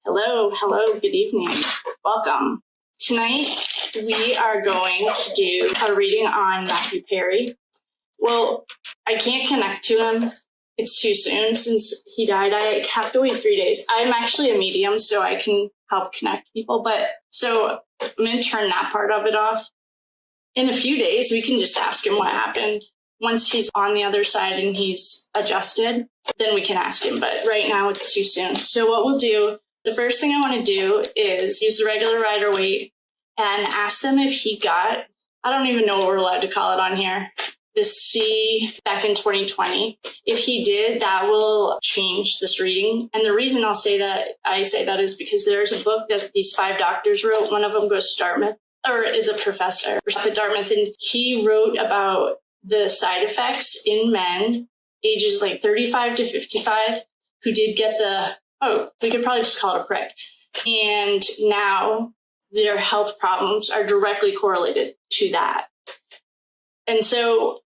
Hello, good evening. Welcome. Tonight, we are going to do a reading on Matthew Perry. Well, I can't connect to him. It's too soon since he died. I have to wait 3 days. I'm actually a medium, so I can help connect people. So I'm going to turn that part of it off. In a few days, we can just ask him what happened. Once he's on the other side and he's adjusted, then we can ask him. But right now, it's too soon. So what we'll do, the first thing I want to do is use the regular rider weight and ask them if he got, I don't even know what we're allowed to call it on here, the C back in 2020. If he did, that will change this reading. And the reason I say that is because there's a book that these 5 doctors wrote. One of them goes to Dartmouth, or is a professor at Dartmouth, and he wrote about the side effects in men ages like 35 to 55 who did get we could probably just call it a prick. And now their health problems are directly correlated to that. And so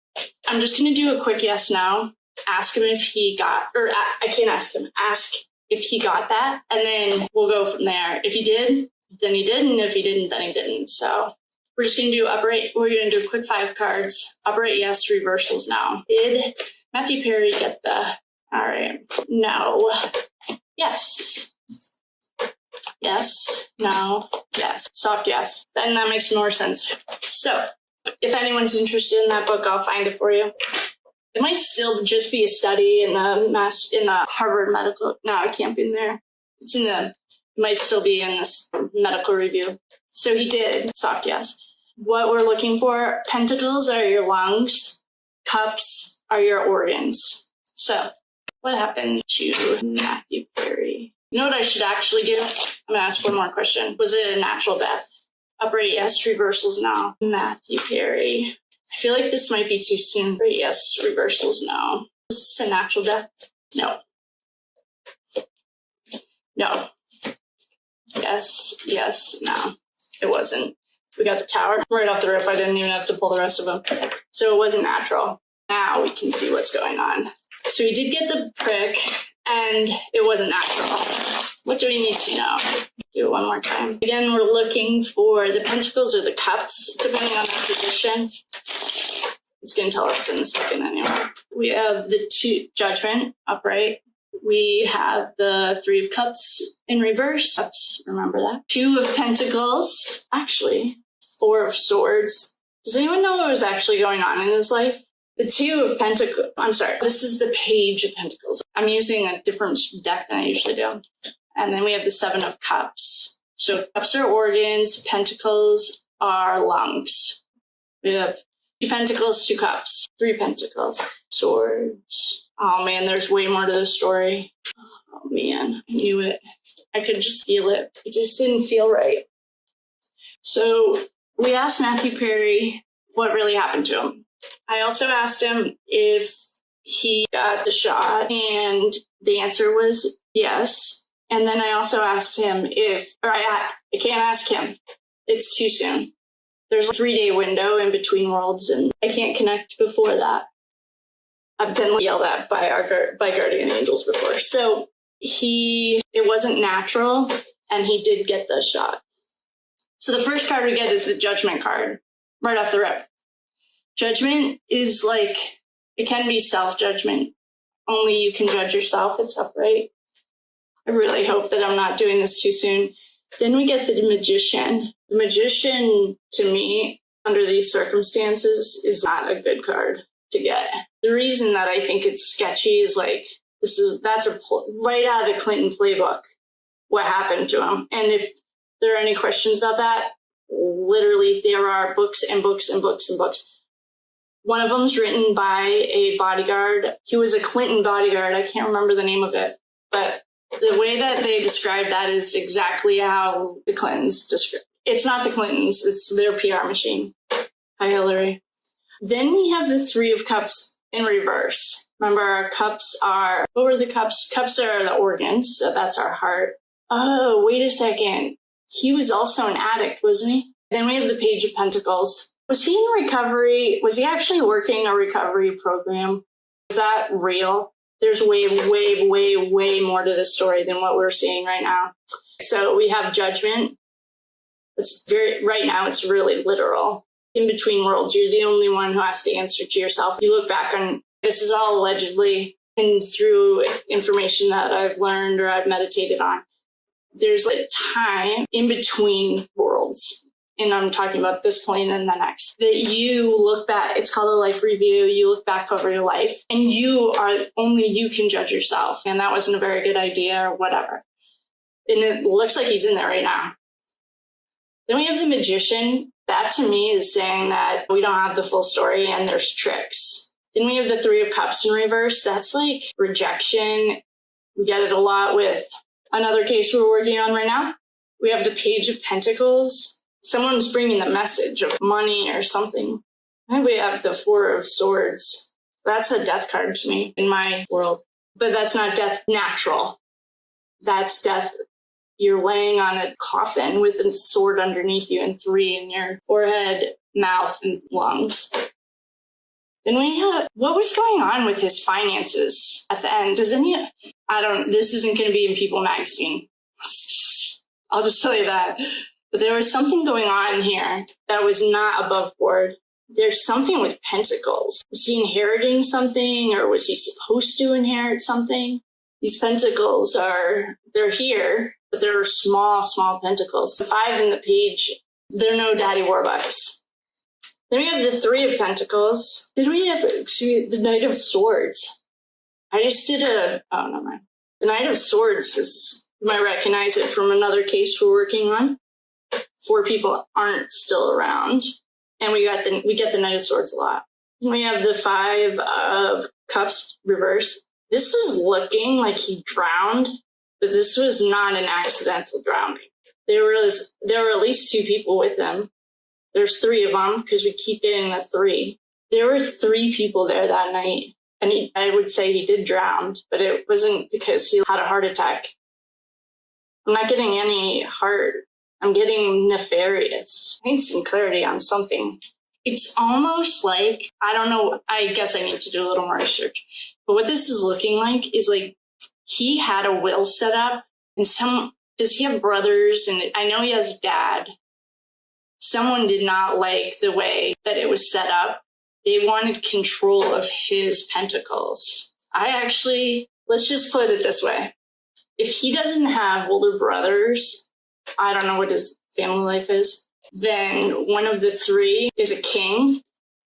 I'm just going to do a quick yes, no, ask him if he got, or I can't ask him, ask if he got that. And then we'll go from there. If he did, then he did. And if he didn't, then he didn't. So we're just going to do we're going to do a quick 5 cards. Upright, yes, reversals, no. Did Matthew Perry get all right, no. Yes. Yes. No. Yes. Soft yes. Then that makes more sense. So if anyone's interested in that book, I'll find it for you. It might still just be a study in the Harvard Medical. No, it can't be in there. It might still be in this medical review. So he did. Soft yes. What we're looking for, pentacles are your lungs. Cups are your organs. So what happened to Matthew Perry? You know what I should actually do? I'm going to ask one more question. Was it a natural death? Upright, yes. Reversals, no. Matthew Perry. I feel like this might be too soon. Upright, yes. Reversals, no. Was this a natural death? No. No. Yes, no. It wasn't. We got the tower right off the rip. I didn't even have to pull the rest of them. So it wasn't natural. Now we can see what's going on. So he did get the prick, and it wasn't natural. What do we need to know? Do it one more time. Again, we're looking for the pentacles or the cups, depending on the position. It's going to tell us in a second anyway. We have the 2 judgment upright. We have the 3 of cups in reverse. Cups, remember that. 2 of pentacles. Actually, 4 of swords. Does anyone know what was actually going on in his life? The 2 of pentacles, I'm sorry, this is the page of pentacles. I'm using a different deck than I usually do. And then we have the 7 of cups. So cups are organs, pentacles are lungs. We have 2 pentacles, 2 cups, 3 pentacles, swords. Oh man, there's way more to the story. Oh man, I knew it. I could just feel it. It just didn't feel right. So we asked Matthew Perry what really happened to him. I also asked him if he got the shot, and the answer was yes. And then I also asked him I can't ask him. It's too soon. There's a 3-day window in between worlds, and I can't connect before that. I've been yelled at by guardian angels before. So it wasn't natural, and he did get the shot. So the first card we get is the judgment card, right off the rip. Judgment is like, it can be self-judgment. Only you can judge yourself. It's upright. I really hope that I'm not doing this too soon. Then we get the magician. The magician, to me, under these circumstances, is not a good card to get. The reason that I think it's sketchy is that's right out of the Clinton Playbook, what happened to him. And if there are any questions about that, literally there are books and books and books and books. One of them's written by a bodyguard. He was a Clinton bodyguard. I can't remember the name of it. But the way that they describe that is exactly how the Clintons describe it. It's not the Clintons. It's their PR machine. Hi, Hillary. Then we have the 3 of cups in reverse. Remember, our cups are, what were the cups? Cups are the organs, so that's our heart. Oh, wait a second. He was also an addict, wasn't he? Then we have the Page of Pentacles. Was he in recovery? Was he actually working a recovery program? Is that real? There's way, way, way, way more to the story than what we're seeing right now. So we have judgment. Right now, it's really literal. In between worlds, you're the only one who has to answer to yourself. You look back on, this is all allegedly, and through information that I've learned or I've meditated on, there's a time in between worlds. And I'm talking about this plane and the next, that you look back, it's called a life review. You look back over your life and only you can judge yourself. And that wasn't a very good idea or whatever. And it looks like he's in there right now. Then we have the magician. That to me is saying that we don't have the full story and there's tricks. Then we have the 3 of Cups in reverse. That's like rejection. We get it a lot with another case we're working on right now. We have the Page of Pentacles. Someone's bringing the message of money or something. And we have the 4 of Swords. That's a death card to me in my world. But that's not death natural. That's death. You're laying on a coffin with a sword underneath you and 3 in your forehead, mouth, and lungs. Then we have, what was going on with his finances at the end? This isn't going to be in People magazine. I'll just tell you that. But there was something going on here that was not above board. There's something with pentacles. Was he inheriting something, or was he supposed to inherit something? These pentacles they're here, but they're small, small pentacles. The 5 in the page, they're no daddy warbucks. Then we have the 3 of Pentacles. Then we have the Knight of Swords. I just did no mind. The Knight of Swords you might recognize it from another case we're working on. 4 people aren't still around. And we get the Knight of Swords a lot. And we have the 5 of Cups reverse. This is looking like he drowned, but this was not an accidental drowning. There were at least 2 people with him. There's 3 of them because we keep getting the 3. There were 3 people there that night. And I would say he did drown, but it wasn't because he had a heart attack. I'm not getting any heart. I'm getting nefarious. I need some clarity on something. It's almost like, I don't know, I guess I need to do a little more research. But what this is looking like is like he had a will set up, and does he have brothers? And I know he has a dad. Someone did not like the way that it was set up. They wanted control of his pentacles. Let's just put it this way. If he doesn't have older brothers, I don't know what his family life is, then one of the 3 is a king.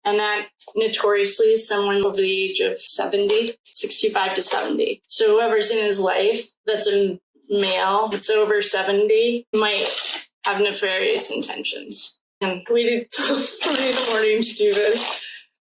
And that notoriously is someone over the age of 70, 65 to 70. So whoever's in his life that's a male, that's over 70, might have nefarious intentions. And we waited till 3 in the morning to do this.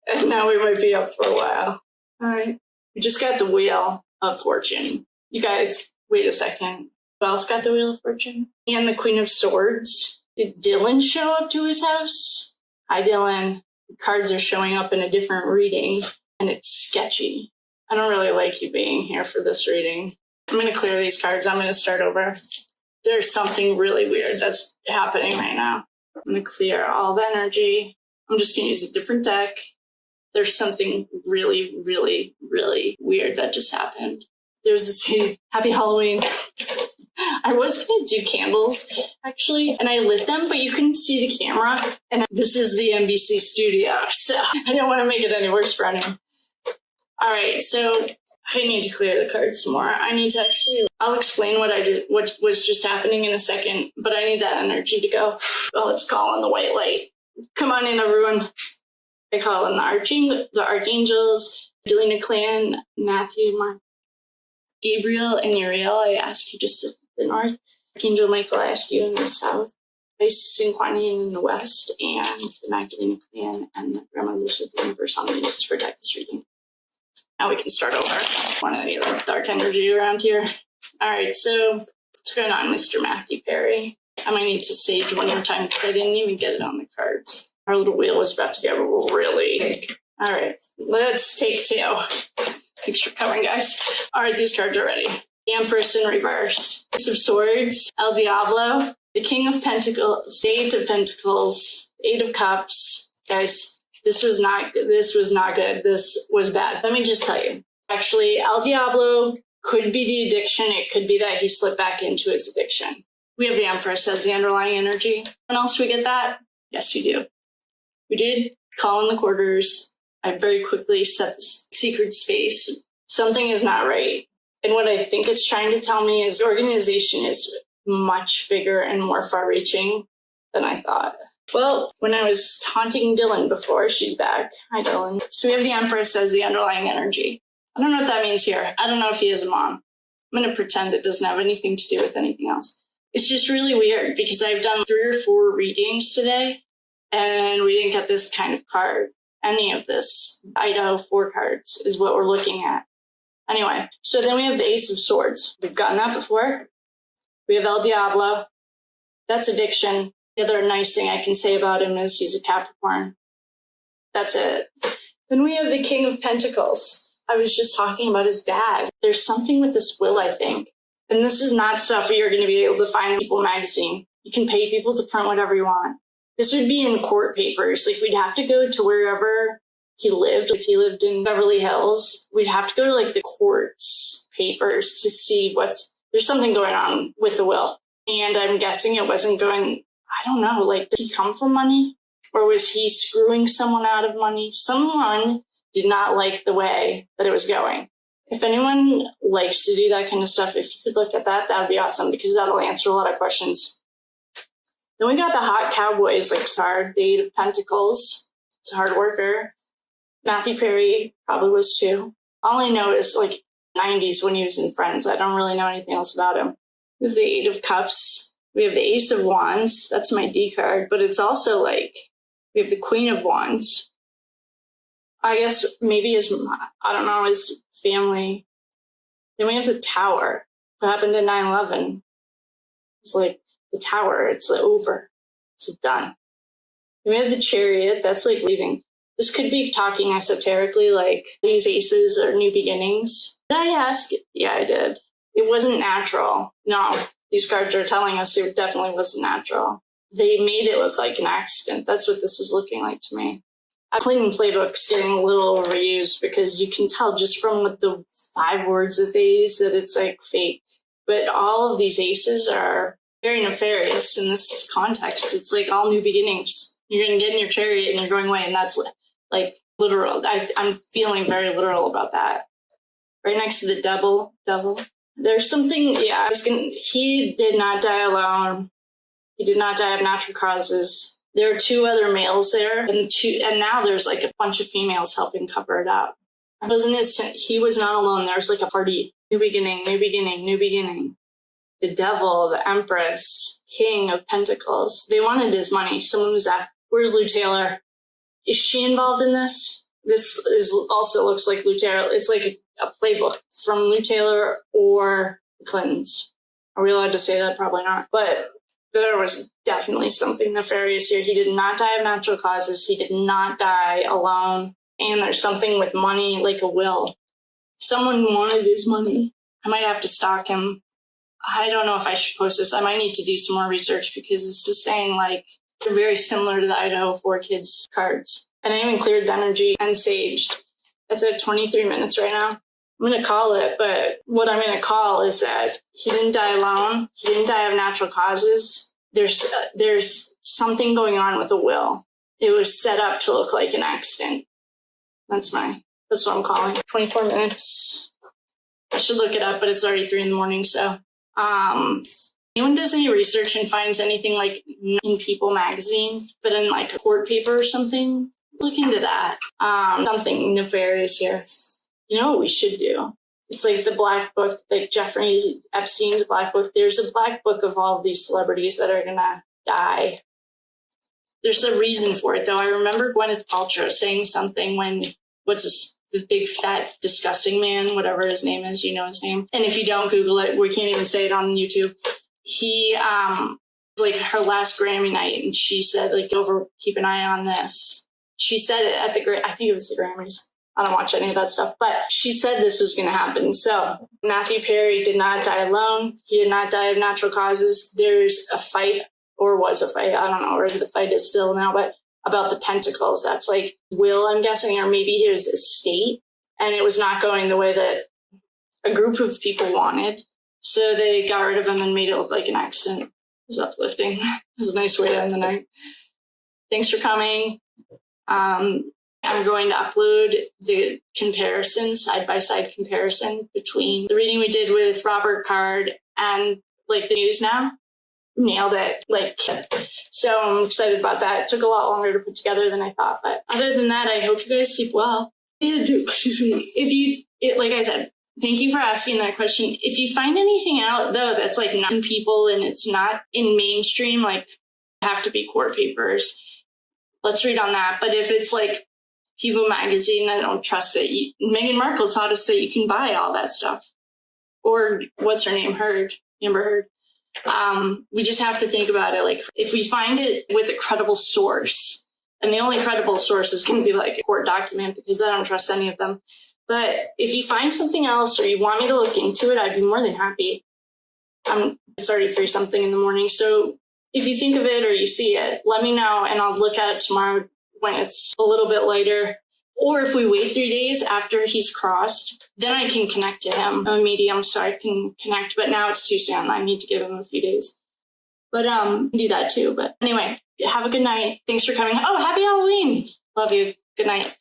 And now we might be up for a while. All right. We just got the Wheel of Fortune. You guys, wait a second. Who else got the Wheel of Fortune? And the Queen of Swords. Did Dylan show up to his house? Hi, Dylan. The cards are showing up in a different reading, and it's sketchy. I don't really like you being here for this reading. I'm going to clear these cards. I'm going to start over. There's something really weird that's happening right now. I'm going to clear all the energy. I'm just going to use a different deck. There's something really, really, really weird that just happened. There's this Happy Halloween. I was going to do candles, actually, and I lit them, but you couldn't see the camera. And this is the NBC studio, so I don't want to make it any worse for anyone. All right, so I need to clear the cards some more. I'll explain what was just happening in a second, but I need that energy to go. Oh, let's call on the white light. Come on in, everyone. I call in the archangels, Delina Clan, Matthew, Mark, Gabriel, and Uriel. I ask you to sit in the north. Archangel Michael, I ask you in the south. Isis and Kuan Yin in the west, and the Magdalena Clan and the Grandma Lucia of the universe on the east to protect this reading. Now we can start over. I want any dark energy around here. All right, so what's going on, Mr. Matthew Perry? I might need to sage one more time because I didn't even get it on the cards. Our little wheel is about to get really big. All right, let's take 2. Thanks for coming, guys. All right, these cards are ready. The Empress in reverse. Ace of Swords, El Diablo, the King of Pentacles, the 8 of Pentacles, 8 of Cups. Guys, This was not good. This was bad. Let me just tell you. Actually, El Diablo could be the addiction. It could be that he slipped back into his addiction. We have the Empress as the underlying energy. When else we get that? Yes, we do. We did call in the quarters. I very quickly set the secret space. Something is not right. And what I think it's trying to tell me is the organization is much bigger and more far-reaching than I thought. Well, when I was taunting Dylan before, she's back. Hi, Dylan. So we have the Empress as the underlying energy. I don't know what that means here. I don't know if he is a mom. I'm going to pretend it doesn't have anything to do with anything else. It's just really weird because I've done 3 or 4 readings today, and we didn't get this kind of card. Any of this Idaho 4 cards is what we're looking at. Anyway, so then we have the Ace of Swords. We've gotten that before. We have El Diablo. That's addiction. The other nice thing I can say about him is he's a Capricorn. That's it. Then we have the King of Pentacles. I was just talking about his dad. There's something with this will, I think. And this is not stuff you're going to be able to find in People magazine. You can pay people to print whatever you want. This would be in court papers. Like, we'd have to go to wherever he lived. If he lived in Beverly Hills, we'd have to go to like the court's papers to see there's something going on with the will. And I'm guessing it wasn't going, I don't know, like, did he come from money? Or was he screwing someone out of money? Someone did not like the way that it was going. If anyone likes to do that kind of stuff, if you could look at that, that would be awesome, because that'll answer a lot of questions. Then we got the hot cowboys, like Sard, the 8 of Pentacles. It's a hard worker. Matthew Perry probably was too. All I know is like 90s when he was in Friends. I don't really know anything else about him. We have the 8 of Cups. We have the Ace of Wands. That's my D card. But it's also like, we have the Queen of Wands. I guess maybe his family. Then we have the Tower. What happened in 9/11? It's like the Tower. It's over. It's done. Then we have the Chariot. That's like leaving. This could be talking esoterically, like these aces are new beginnings. Did I ask? Yeah, I did. It wasn't natural. No, these cards are telling us it definitely wasn't natural. They made it look like an accident. That's what this is looking like to me. Clinton Playbook's getting a little overused because you can tell just from what the 5 words that they use that it's like fake. But all of these aces are very nefarious in this context. It's like all new beginnings. You're going to get in your chariot and you're going away, and that's like literal. I'm feeling very literal about that. Right next to the devil. There's something, yeah, he did not die alone. He did not die of natural causes. There are 2 other males there, and now there's like a bunch of females helping cover it up. He was not alone. There's like a party. New beginning. The devil, the Empress, King of Pentacles. They wanted his money. Someone was at, where's Lou Taylor? Is she involved in this? This also looks like Lou Taylor. It's like a playbook from Lou Taylor or the Clintons. Are we allowed to say that? Probably not. But there was definitely something nefarious here. He did not die of natural causes. He did not die alone. And there's something with money, like a will. Someone wanted his money. I might have to stalk him. I don't know if I should post this. I might need to do some more research because it's just saying like they're very similar to the Idaho 4 Kids cards. And I even cleared the energy and saged. It's at 23 minutes right now. I'm going to call it, but what I'm going to call is that he didn't die alone. He didn't die of natural causes. There's something going on with the will. It was set up to look like an accident. That's what I'm calling. 24 minutes. I should look it up, but it's already 3 a.m, so. Anyone does any research and finds anything like in People magazine, but in like a court paper or something, look into that. Something nefarious here. You know what we should do? It's like the Black Book, like Jeffrey Epstein's Black Book. There's a Black Book of all of these celebrities that are gonna die. There's a reason for it, though. I remember Gwyneth Paltrow saying something when, the big fat disgusting man, whatever his name is, you know his name. And if you don't Google it, we can't even say it on YouTube. He, like her last Grammy night, and she said, like, keep an eye on this. She said it at I think it was the Grammys. I don't watch any of that stuff, but she said this was going to happen. So Matthew Perry did not die alone. He did not die of natural causes. There's a fight, or was a fight. I don't know where the fight is still now, but about the pentacles. That's like Will, I'm guessing, or maybe his estate. And it was not going the way that a group of people wanted. So they got rid of him and made it look like an accident. It was uplifting. It was a nice way to end the night. Thanks for coming. I'm going to upload the comparison, side-by-side comparison between the reading we did with Robert Card and like the news now. Nailed it. So I'm excited about that. It took a lot longer to put together than I thought. But other than that, I hope you guys sleep well. Excuse me. Like I said, thank you for asking that question. If you find anything out, though, that's like not in people and it's not in mainstream, like have to be court papers, let's read on that. But if it's like People magazine, I don't trust it. Meghan Markle taught us that you can buy all that stuff. Or what's her name? Amber Heard. We just have to think about it. Like if we find it with a credible source, and the only credible source is going to be like a court document because I don't trust any of them. But if you find something else or you want me to look into it, I'd be more than happy. It's already 3-something in the morning. So if you think of it or you see it, let me know and I'll look at it tomorrow when it's a little bit later. Or if we wait 3 days after he's crossed, then I can connect to him. I'm a medium, so I can connect. But now it's too soon. I need to give him a few days. But do that too. But anyway, have a good night. Thanks for coming. Oh, happy Halloween. Love you. Good night.